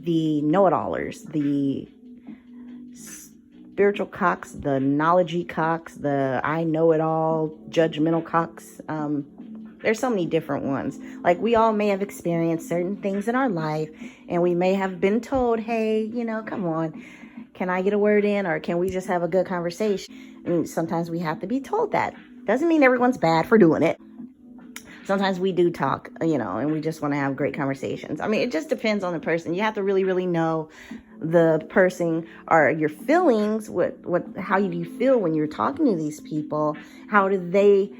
the know-it-allers, the spiritual cocks, the knowledge-y cocks, the I know it all, judgmental cocks. There's so many different ones. Like, we all may have experienced certain things in our life, and we may have been told, hey, come on, can I get a word in, or can we just have a good conversation? And sometimes we have to be told that. Doesn't mean everyone's bad for doing it. Sometimes we do talk, and we just want to have great conversations. I mean, it just depends on the person. You have to really, really know the person or your feelings. How do you feel when you're talking to these people? How do they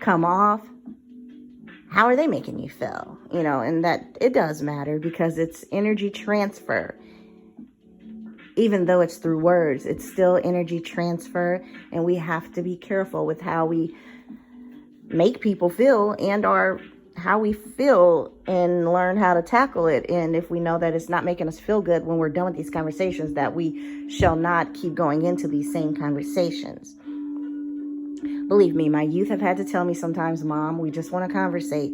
come off? How are they making you feel? And that it does matter, because it's energy transfer. Even though it's through words, it's still energy transfer, and we have to be careful with how we make people feel or how we feel, and learn how to tackle it. And if we know that it's not making us feel good when we're done with these conversations, that we shall not keep going into these same conversations. Believe me, my youth have had to tell me sometimes, Mom, we just want to conversate,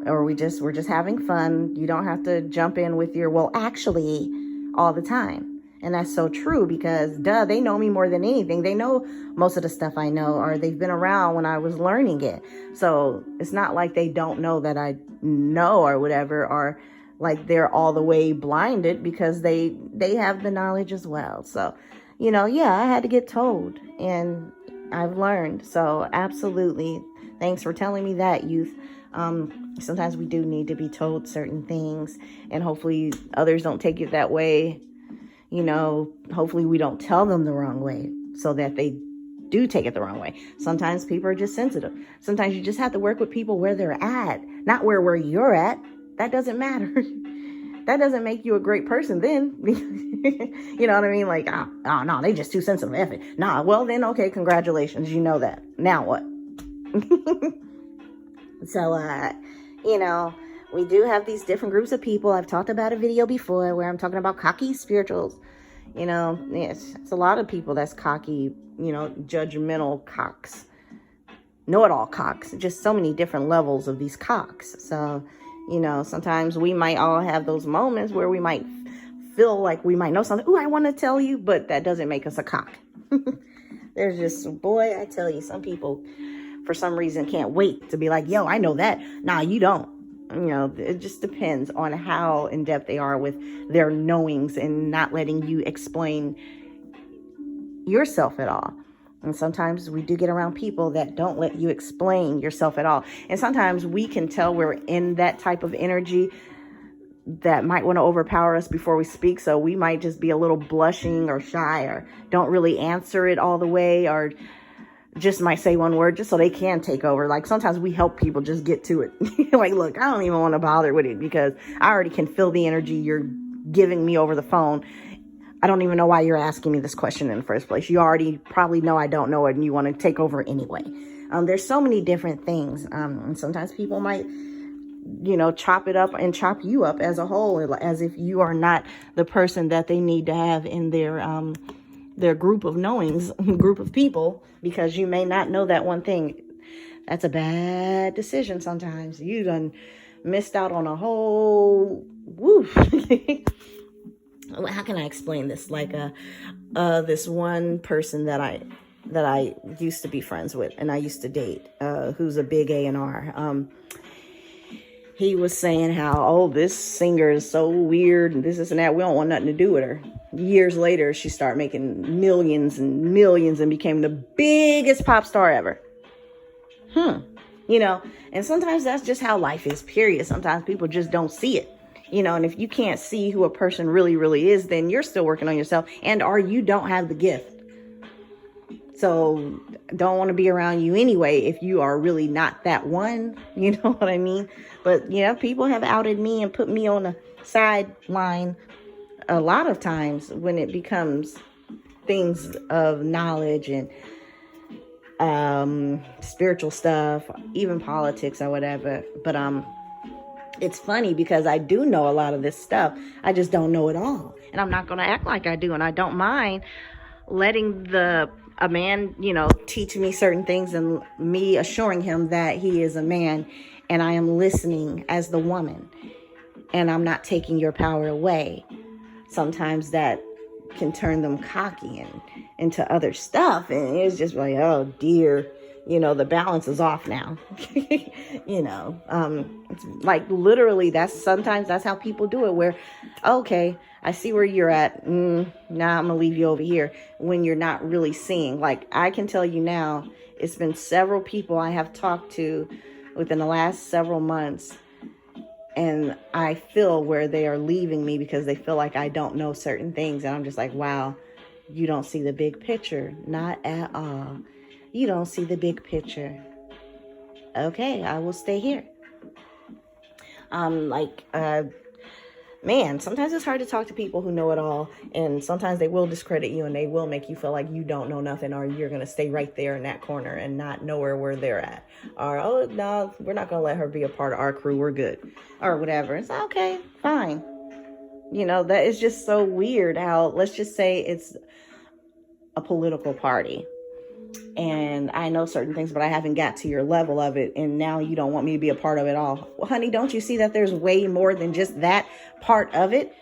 or we're just having fun. You don't have to jump in with your, well, actually, all the time. And that's so true, because they know me more than anything. They know most of the stuff I know, or they've been around when I was learning it. So it's not like they don't know that I know or whatever, or like they're all the way blinded, because they have the knowledge as well. So, I had to get told, and I've learned. So absolutely. Thanks for telling me that, youth. Sometimes we do need to be told certain things, and hopefully others don't take it that way. Hopefully we don't tell them the wrong way, so that they do take it the wrong way. Sometimes people are just sensitive. Sometimes you just have to work with people where they're at, not where you're at. That doesn't matter. That doesn't make you a great person then. You know what I mean? Like, oh no, they just too sensitive. F it. Nah, well then, okay, congratulations. You know that. Now what? So, we do have these different groups of people. I've talked about a video before where I'm talking about cocky spirituals. Yes, it's a lot of people that's cocky, judgmental cocks, know-it-all cocks, just so many different levels of these cocks. So, sometimes we might all have those moments where we might feel like we might know something. Ooh, I want to tell you, but that doesn't make us a cock. There's just, boy, I tell you, some people for some reason can't wait to be like, yo, I know that. Nah, you don't. It just depends on how in depth they are with their knowings, and not letting you explain yourself at all. And sometimes we do get around people that don't let you explain yourself at all. And sometimes we can tell we're in that type of energy that might want to overpower us before we speak. So we might just be a little blushing or shy, or don't really answer it all the way, or just might say one word just so they can take over. Like, sometimes we help people just get to it. Like, look, I don't even want to bother with it, because I already can feel the energy you're giving me over the phone. I don't even know why you're asking me this question in the first place. You already probably know I don't know it, and you want to take over anyway. There's so many different things. And sometimes people might, chop it up and chop you up as a whole, as if you are not the person that they need to have in their group of knowings, group of people, because you may not know that one thing. That's a bad decision sometimes. You done missed out on a whole woof. How can I explain this? Like this one person that I used to be friends with, and I used to date, who's a big A&R. He was saying how, this singer is so weird, and this and that. We don't want nothing to do with her. Years later, she started making millions and millions and became the biggest pop star ever. And sometimes that's just how life is, period. Sometimes people just don't see it. And if you can't see who a person really, really is, then you're still working on yourself, or you don't have the gift. So don't want to be around you anyway if you are really not that one. You know what I mean? But people have outed me and put me on the sideline a lot of times when it becomes things of knowledge and spiritual stuff, even politics or whatever. But it's funny, because I do know a lot of this stuff. I just don't know it all. And I'm not going to act like I do. And I don't mind letting a man, teach me certain things, and me assuring him that he is a man, and I am listening as the woman. and I'm not taking your power away. Sometimes that can turn them cocky and into other stuff. And it's just like, oh dear, the balance is off now. It's like literally sometimes that's how people do it, where, okay, I see where you're at. Now I'm going to leave you over here, when you're not really seeing. Like, I can tell you now, it's been several people I have talked to within the last several months, and I feel where they are leaving me because they feel like I don't know certain things. And I'm just like, wow, you don't see the big picture. Not at all. You don't see the big picture. Okay, I will stay here. Man, sometimes it's hard to talk to people who know it all. And sometimes they will discredit you and they will make you feel like you don't know nothing, or you're going to stay right there in that corner and not know where they're at. Or, oh, no, we're not going to let her be a part of our crew. We're good. Or whatever. It's okay, fine. That is just so weird how, let's just say it's a political party. And I know certain things, but I haven't got to your level of it. And now you don't want me to be a part of it all. Well, honey, don't you see that there's way more than just that part of it?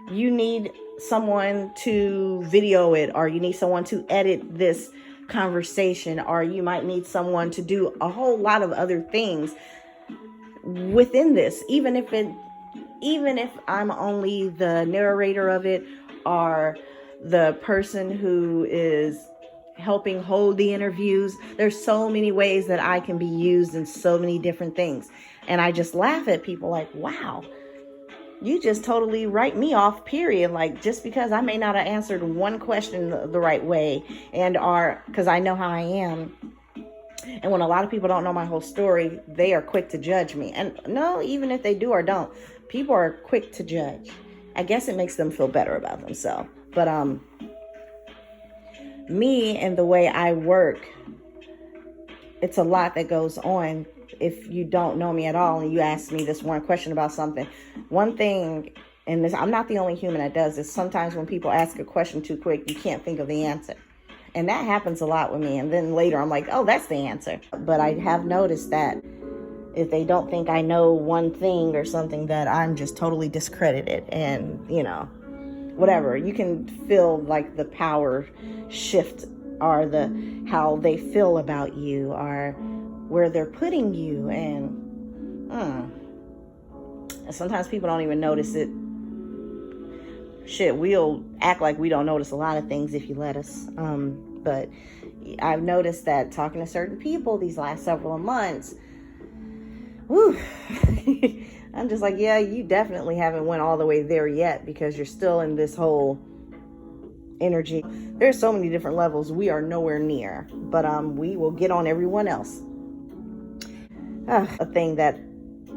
You need someone to video it, or you need someone to edit this conversation, or you might need someone to do a whole lot of other things within this. Even if I'm only the narrator of it, or the person who is helping hold the interviews. There's so many ways that I can be used in so many different things. And I just laugh at people like, wow, you just totally write me off, period. Like, just because I may not have answered one question the right way, because I know how I am. And when a lot of people don't know my whole story, they are quick to judge me. And no, even if they do or don't, people are quick to judge. I guess it makes them feel better about themselves. But me and the way I work, it's a lot that goes on. If you don't know me at all and you ask me this one question about something, one thing, and this, I'm not the only human that does this, sometimes when people ask a question too quick, you can't think of the answer. And that happens a lot with me. And then later I'm like, oh, that's the answer. But I have noticed that if they don't think I know one thing or something, that I'm just totally discredited. And, whatever, you can feel like the power shift, or how they feel about you, or where they're putting you. And sometimes people don't even notice it. Shit, we'll act like we don't notice a lot of things if you let us. But I've noticed that talking to certain people these last several months, whew, I'm just like, yeah, you definitely haven't went all the way there yet, because you're still in this whole energy. There's so many different levels we are nowhere near, but we will get on everyone else. A thing that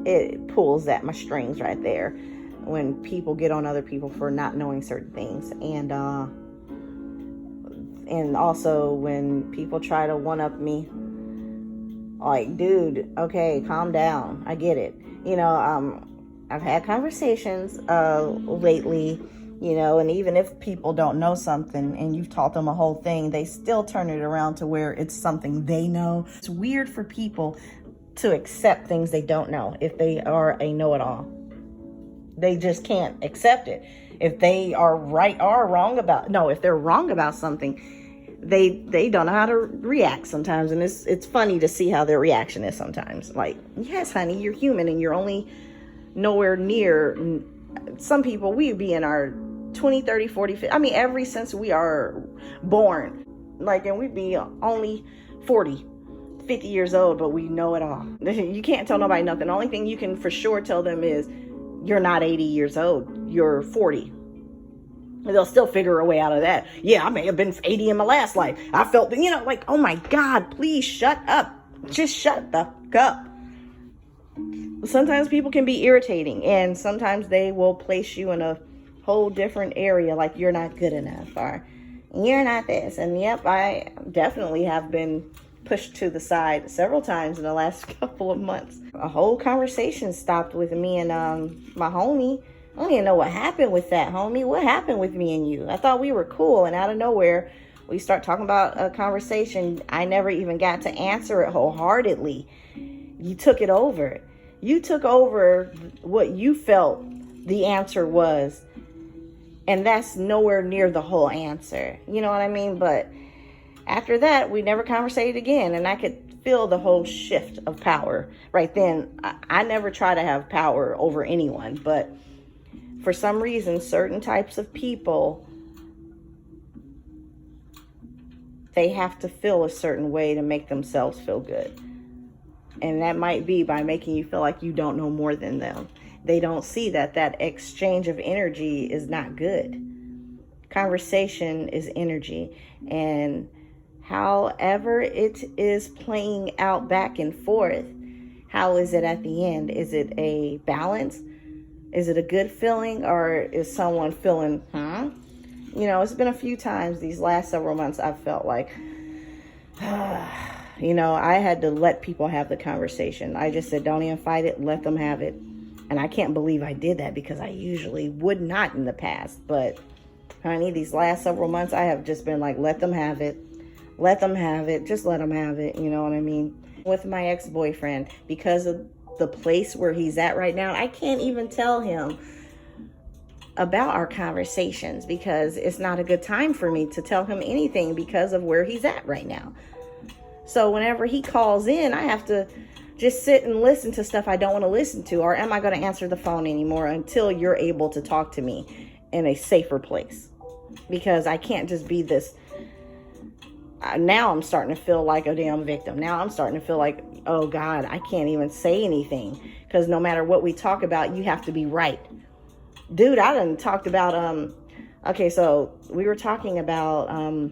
it pulls at my strings right there, when people get on other people for not knowing certain things, and also when people try to one up me. Like, dude, okay, calm down. I get it. I've had conversations lately, and even if people don't know something and you've taught them a whole thing, they still turn it around to where it's something they know. It's weird for people to accept things they don't know if they are a know-it-all. They just can't accept it. If they are right or wrong if they're wrong about something, they don't know how to react sometimes. And it's funny to see how their reaction is sometimes. Like, yes, honey, you're human and you're only nowhere near. Some people, we be in our 20, 30, 40, 50. I mean, ever since we are born. Like, and we be only 40, 50 years old, but we know it all. You can't tell nobody nothing. The only thing you can for sure tell them is, you're not 80 years old. You're 40. They'll still figure a way out of that. Yeah, I may have been 80 in my last life. I felt, like, oh my God, please shut up. Just shut the fuck up. Sometimes people can be irritating, and sometimes they will place you in a whole different area, like you're not good enough, or you're not this. And yep, I definitely have been pushed to the side several times in the last couple of months. A whole conversation stopped with me and my homie. I don't even know what happened with that, homie. What happened with me and you? I thought we were cool, and out of nowhere, we start talking about a conversation. I never even got to answer it wholeheartedly. You took it over. You took over what you felt the answer was, and that's nowhere near the whole answer. You know what I mean? But after that, we never conversated again, and I could feel the whole shift of power right then. I never try to have power over anyone, but for some reason, certain types of people, they have to feel a certain way to make themselves feel good. And that might be by making you feel like you don't know more than them. They don't see that exchange of energy is not good. Conversation is energy. And however it is playing out back and forth, how is it at the end? Is it a balance? Is it a good feeling? Or is someone feeling, You know, it's been a few times these last several months I've felt like, you know, I had to let people have the conversation. I just said, don't even fight it. Let them have it. And I can't believe I did that because I usually would not in the past. But, honey, these last several months, I have just been like, let them have it. Let them have it. Just let them have it. You know what I mean? With my ex-boyfriend, because of the place where he's at right now, I can't even tell him about our conversations because it's not a good time for me to tell him anything because of where he's at right now. So whenever he calls in, I have to just sit and listen to stuff I don't want to listen to, or am I going to answer the phone anymore until you're able to talk to me in a safer place? Because I can't just be this. Now I'm starting to feel like a damn victim. Now I'm starting to feel like, oh God, I can't even say anything because no matter what we talk about, you have to be right. Dude, I done talked about, okay, so we were talking about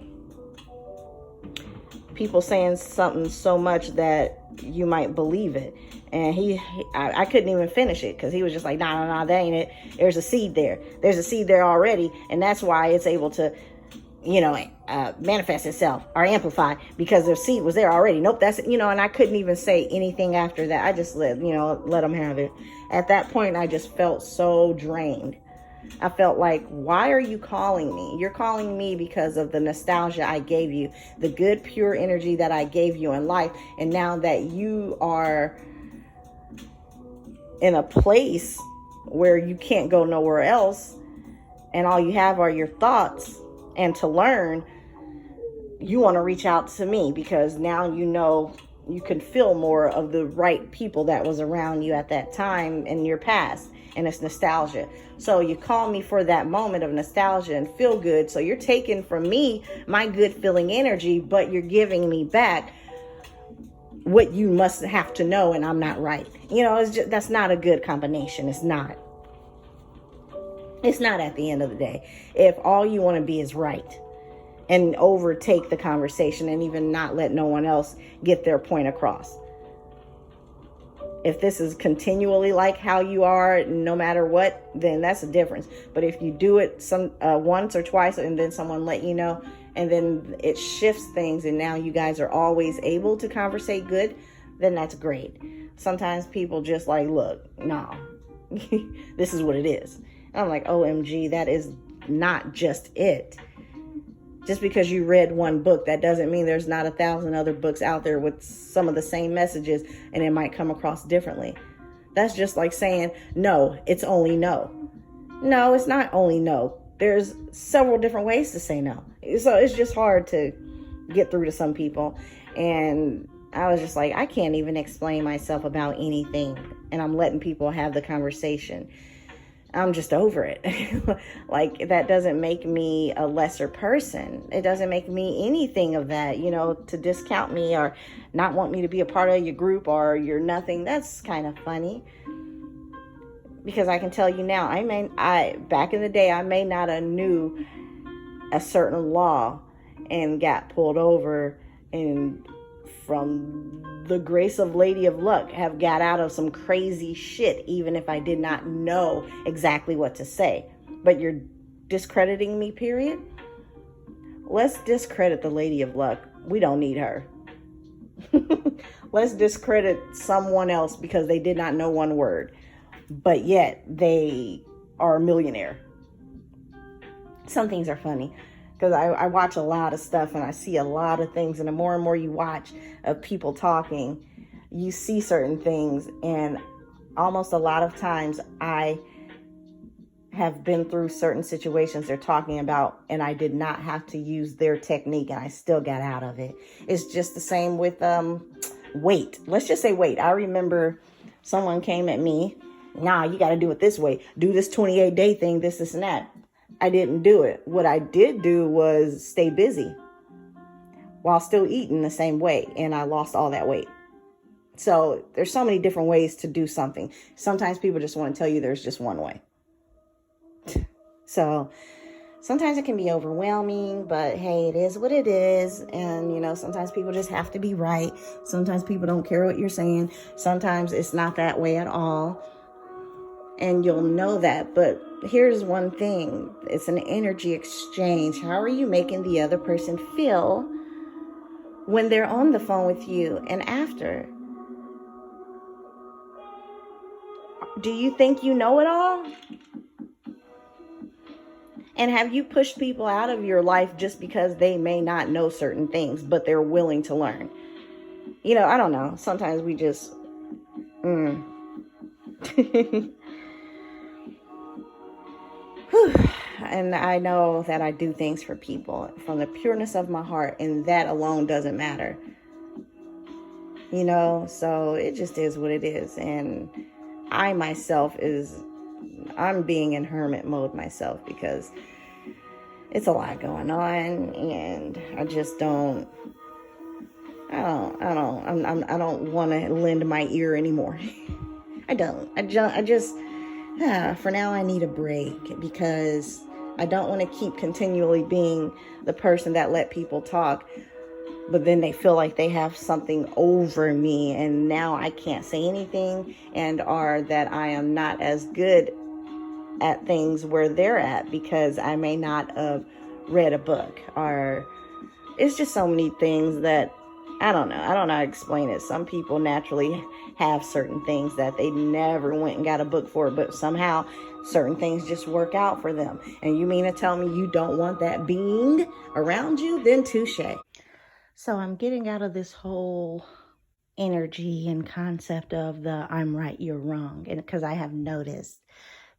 people saying something so much that you might believe it. And I couldn't even finish it because he was just like, nah, that ain't it. There's a seed there. There's a seed there already. And that's why it's able to, you know, manifest itself or amplify because the seed was there already. Nope, that's it, you know, and I couldn't even say anything after that. I just let them have it. At that point, I just felt so drained. I felt like, why are you calling me? You're calling me because of the nostalgia I gave you, the good, pure energy that I gave you in life. And now that you are in a place where you can't go nowhere else and all you have are your thoughts and to learn, you want to reach out to me because now you know you can feel more of the right people that was around you at that time in your past. And it's nostalgia. So you call me for that moment of nostalgia and feel good. So you're taking from me my good feeling energy, but you're giving me back what you must have to know. And I'm not right. You know, it's just, that's not a good combination. It's not. It's not at the end of the day. If all you want to be is right and overtake the conversation and even not let no one else get their point across. If this is continually like how you are, no matter what, then that's a difference. But if you do it once or twice and then someone let you know, and then it shifts things and now you guys are always able to conversate good, then that's great. Sometimes people just like, look, no, this is what it is. And I'm like, OMG, that is not just it. Just because you read one book, that doesn't mean there's not 1,000 other books out there with some of the same messages and it might come across differently. That's just like saying, no, it's only no. No, it's not only no. There's several different ways to say no. So it's just hard to get through to some people. And I was just like, I can't even explain myself about anything. And I'm letting people have the conversation. I'm just over it. Like, that doesn't make me a lesser person. It doesn't make me anything of that, you know, to discount me or not want me to be a part of your group or you're nothing. That's kind of funny. Because I can tell you now, back in the day, I may not have knew a certain law and got pulled over and from the grace of Lady of Luck have got out of some crazy shit, even if I did not know exactly what to say. But you're discrediting me, period? Let's discredit the Lady of Luck. We don't need her. Let's discredit someone else because they did not know one word, but yet they are a millionaire. Some things are funny. Because I watch a lot of stuff and I see a lot of things. And the more and more you watch of people talking, you see certain things. And almost a lot of times I have been through certain situations they're talking about, and I did not have to use their technique, and I still got out of it. It's just the same with weight. Let's just say weight. I remember someone came at me, nah, you got to do it this way. Do this 28-day thing, this, and that. I didn't do it. What I did do was stay busy while still eating the same way, and I lost all that weight. So there's so many different ways to do something. Sometimes people just want to tell you there's just one way. So sometimes it can be overwhelming, but hey, it is what it is. And, you know, sometimes people just have to be right. Sometimes people don't care what you're saying. Sometimes it's not that way at all. And you'll know that. But here's one thing. It's an energy exchange. How are you making the other person feel when they're on the phone with you and after? Do you think you know it all? And have you pushed people out of your life just because they may not know certain things, but they're willing to learn? You know, I don't know. Sometimes we just... And I know that I do things for people from the pureness of my heart, and that alone doesn't matter. You know, so it just is what it is. And I myself I'm being in hermit mode myself because it's a lot going on, and I just don't want to lend my ear anymore. I just for now I need a break because I don't want to keep continually being the person that let people talk, but then they feel like they have something over me, and now I can't say anything, or that I am not as good at things where they're at because I may not have read a book, or it's just so many things that I don't know how to explain it. Some people naturally have certain things that they never went and got a book for, but somehow certain things just work out for them. And you mean to tell me you don't want that being around you? Then touche. So I'm getting out of this whole energy and concept of the I'm right, you're wrong. And because I have noticed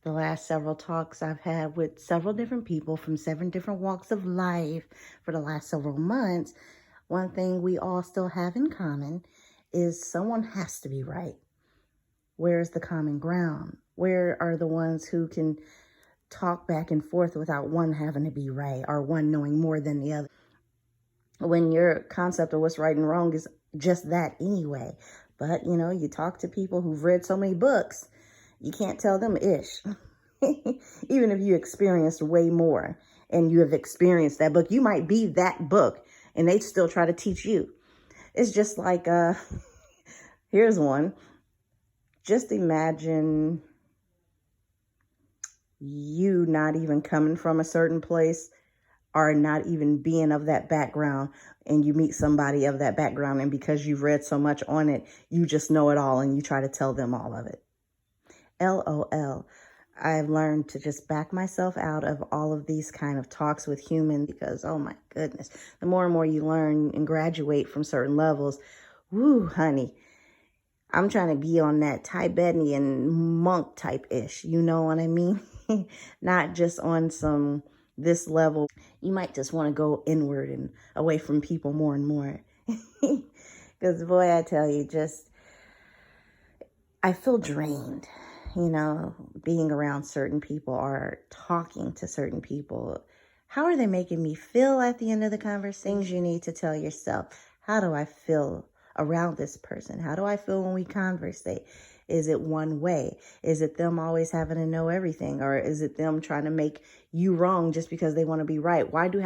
the last several talks I've had with several different people from 7 different walks of life for the last several months, one thing we all still have in common is someone has to be right. Where is the common ground? Where are the ones who can talk back and forth without one having to be right or one knowing more than the other? When your concept of what's right and wrong is just that anyway. But, you know, you talk to people who've read so many books, you can't tell them ish. Even if you experienced way more and you have experienced that book, you might be that book and they still try to teach you. It's just like, here's one. Just imagine you not even coming from a certain place or not even being of that background, and you meet somebody of that background, and because you've read so much on it, you just know it all and you try to tell them all of it. LOL. I've learned to just back myself out of all of these kind of talks with humans because, oh my goodness, the more and more you learn and graduate from certain levels, woo, honey, I'm trying to be on that Tibetan monk type-ish, you know what I mean? Not just on some this level. You might just want to go inward and away from people more and more. Because boy, I tell you, I feel drained. You know, being around certain people or talking to certain people. How are they making me feel at the end of the conversation? Things you need to tell yourself. How do I feel around this person? How do I feel when we conversate? Is it one way? Is it them always having to know everything? Or is it them trying to make you wrong just because they want to be right? Why do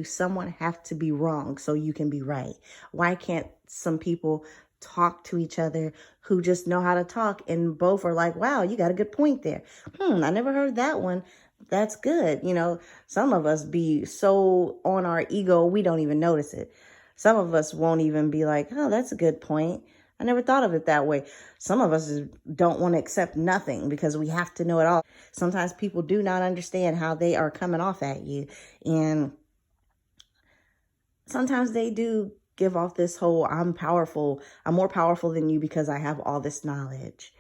someone have to be wrong so you can be right? Why can't some people talk to each other who just know how to talk and both are like, wow, you got a good point there. I never heard that one. That's good. You know, some of us be so on our ego, we don't even notice it. Some of us won't even be like, oh, that's a good point. I never thought of it that way. Some of us don't want to accept nothing because we have to know it all. Sometimes people do not understand how they are coming off at you. And sometimes they do give off this whole, I'm powerful, I'm more powerful than you because I have all this knowledge.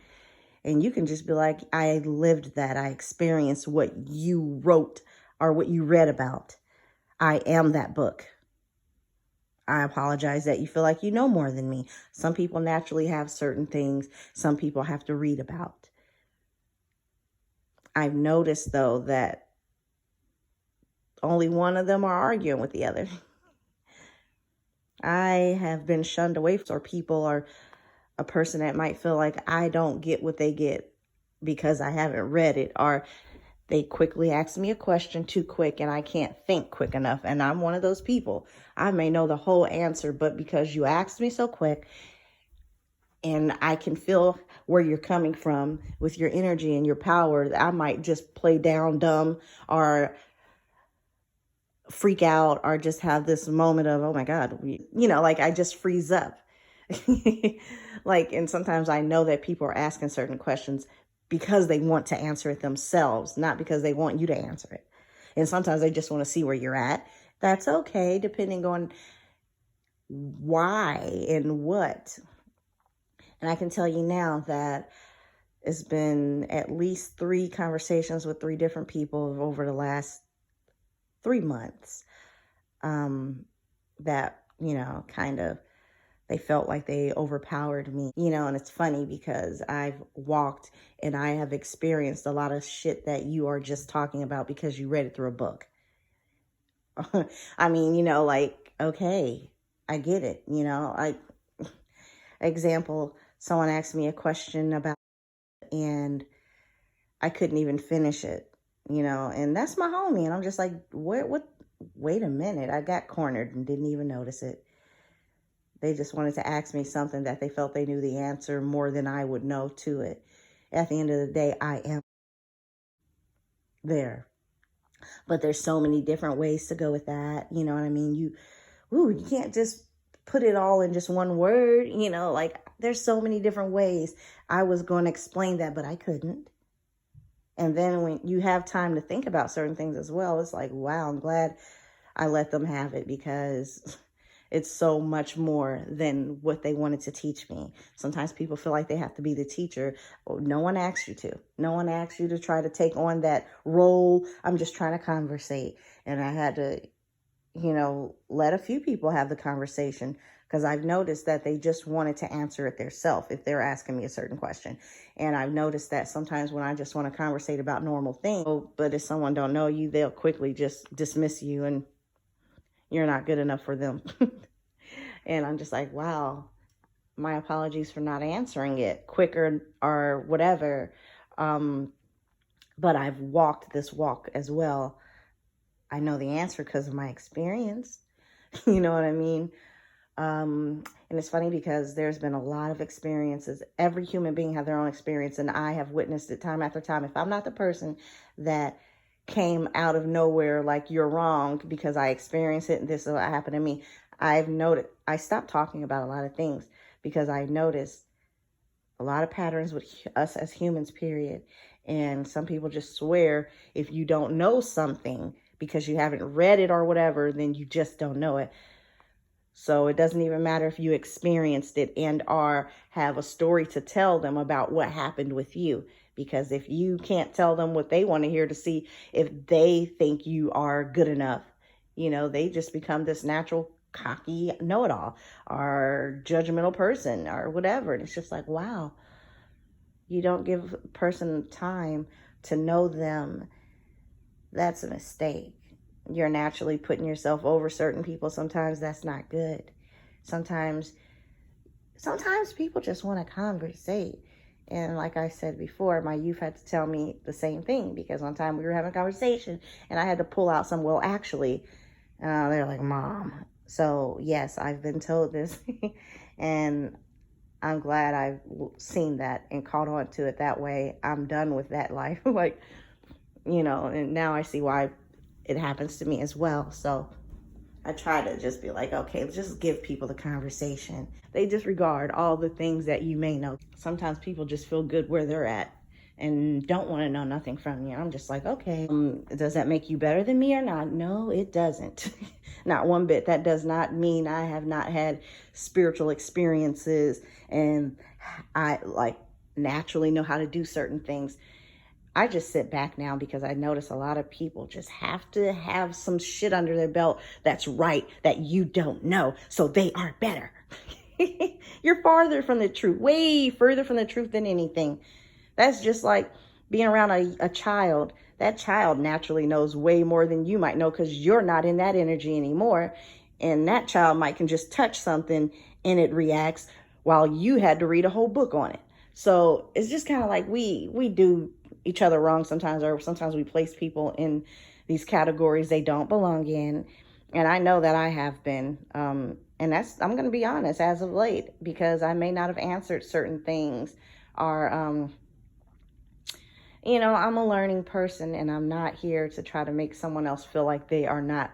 And you can just be like, I lived that. I experienced what you wrote or what you read about. I am that book. I apologize that you feel like you know more than me. Some people naturally have certain things some people have to read about. I've noticed, though, that only one of them are arguing with the other. I have been shunned away, or people are a person that might feel like I don't get what they get because I haven't read it, or they quickly ask me a question too quick and I can't think quick enough. And I'm one of those people. I may know the whole answer, but because you asked me so quick and I can feel where you're coming from with your energy and your power, I might just play down dumb or freak out or just have this moment of, oh my God, like I just freeze up. Like, and sometimes I know that people are asking certain questions because they want to answer it themselves, not because they want you to answer it. And sometimes they just want to see where you're at. That's okay, depending on why and what. And I can tell you now that it's been at least 3 conversations with 3 different people over the last 3 months that, kind of, they felt like they overpowered me, and it's funny because I've walked and I have experienced a lot of shit that you are just talking about because you read it through a book. I mean, like, okay, I get it. Example, someone asked me a question about, and I couldn't even finish it, and that's my homie. And I'm just like, what, wait a minute. I got cornered and didn't even notice it. They just wanted to ask me something that they felt they knew the answer more than I would know to it. At the end of the day, I am there. But there's so many different ways to go with that. You know what I mean? You can't just put it all in just one word. Like, there's so many different ways. I was going to explain that, but I couldn't. And then when you have time to think about certain things as well, it's like, wow, I'm glad I let them have it, because it's so much more than what they wanted to teach me. Sometimes people feel like they have to be the teacher. No one asks you to. No one asks you to try to take on that role. I'm just trying to conversate. And I had to, let a few people have the conversation, because I've noticed that they just wanted to answer it themselves if they're asking me a certain question. And I've noticed that sometimes when I just want to conversate about normal things, but if someone don't know you, they'll quickly just dismiss you and you're not good enough for them. And I'm just like, wow, my apologies for not answering it quicker or whatever. But I've walked this walk as well. I know the answer because of my experience. You know what I mean? And it's funny because there's been a lot of experiences. Every human being has their own experience, and I have witnessed it time after time. If I'm not the person that came out of nowhere like you're wrong because I experienced it and this is what happened to me, I've noticed I stopped talking about a lot of things because I noticed a lot of patterns with us as humans, period. And some people just swear if you don't know something because you haven't read it or whatever, then you just don't know it. So it doesn't even matter if you experienced it and or have a story to tell them about what happened with you. Because if you can't tell them what they want to hear to see if they think you are good enough, they just become this natural cocky know-it-all or judgmental person or whatever. And it's just like, wow, you don't give a person time to know them. That's a mistake. You're naturally putting yourself over certain people. Sometimes that's not good. Sometimes people just want to conversate. And like I said before, my youth had to tell me the same thing, because one time we were having a conversation and I had to pull out some, well, actually, they're like, Mom. So yes, I've been told this and I'm glad I've seen that and caught on to it that way. I'm done with that life. Like, and now I see why it happens to me as well. So I try to just be like, okay, just give people the conversation. They disregard all the things that you may know. Sometimes people just feel good where they're at. and don't want to know nothing from you. I'm just like, okay, does that make you better than me or not? No, it doesn't. Not one bit. That does not mean I have not had spiritual experiences and I like naturally know how to do certain things. I just sit back now because I notice a lot of people just have to have some shit under their belt that's right, that you don't know, so they are better. You're farther from the truth, way further from the truth than anything. That's just like being around a child. That child naturally knows way more than you might know because you're not in that energy anymore. And that child might can just touch something and it reacts while you had to read a whole book on it. So it's just kind of like we do each other wrong sometimes, or sometimes we place people in these categories they don't belong in. And I know that I have been. And I'm going to be honest, as of late, because I may not have answered certain things, or I'm a learning person and I'm not here to try to make someone else feel like they are not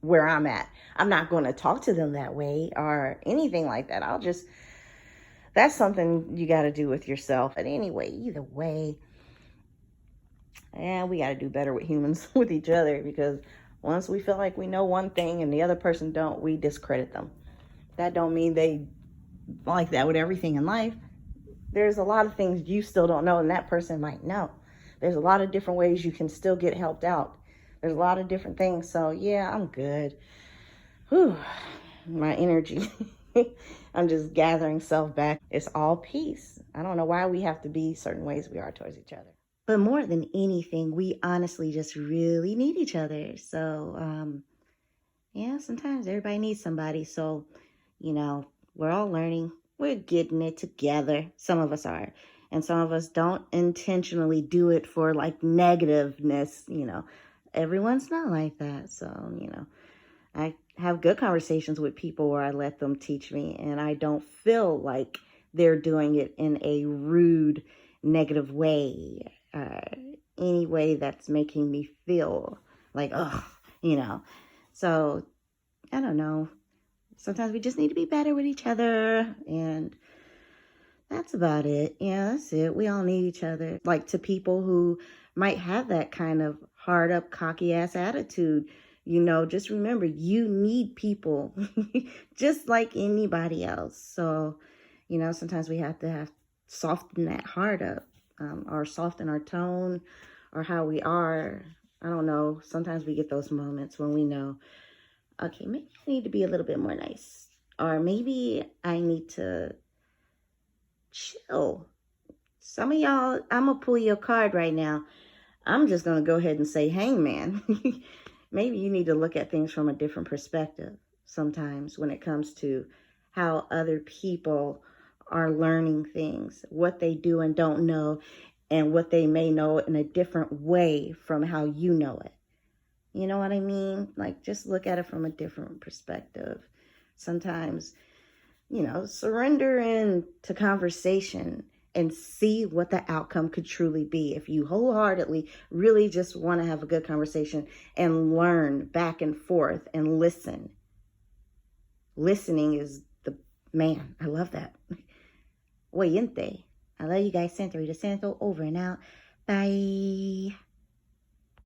where I'm at. I'm not going to talk to them that way or anything like that. That's something you got to do with yourself. But anyway, either way, we got to do better with humans, with each other, because once we feel like we know one thing and the other person don't, we discredit them. That don't mean they like that with everything in life. There's a lot of things you still don't know and that person might know. There's a lot of different ways you can still get helped out. There's a lot of different things. So yeah, I'm good. Whew, my energy. I'm just gathering self back. It's all peace. I don't know why we have to be certain ways we are towards each other. But more than anything, we honestly just really need each other. So, sometimes everybody needs somebody. So, we're all learning. We're getting it together. Some of us are. And some of us don't intentionally do it for like negativeness. Everyone's not like that. So, I have good conversations with people where I let them teach me and I don't feel like they're doing it in a rude, negative way. Any way that's making me feel like, So, I don't know. Sometimes we just need to be better with each other, and that's about it. Yeah, that's it. We all need each other. Like, to people who might have that kind of hard up, cocky ass attitude, just remember, you need people just like anybody else. So, sometimes we have to soften that heart up, or soften our tone or how we are. I don't know. Sometimes we get those moments when we know, okay, maybe I need to be a little bit more nice. Or maybe I need to chill. Some of y'all, I'm going to pull your card right now. I'm just going to go ahead and say, hangman. Maybe you need to look at things from a different perspective sometimes when it comes to how other people are learning things, what they do and don't know, and what they may know in a different way from how you know it. You know what I mean? Like, just look at it from a different perspective. Sometimes, surrender into conversation and see what the outcome could truly be. If you wholeheartedly really just want to have a good conversation and learn back and forth and listen. Listening is man, I love that. Oyente. I love you guys. Santa Rita Santo, over and out. Bye.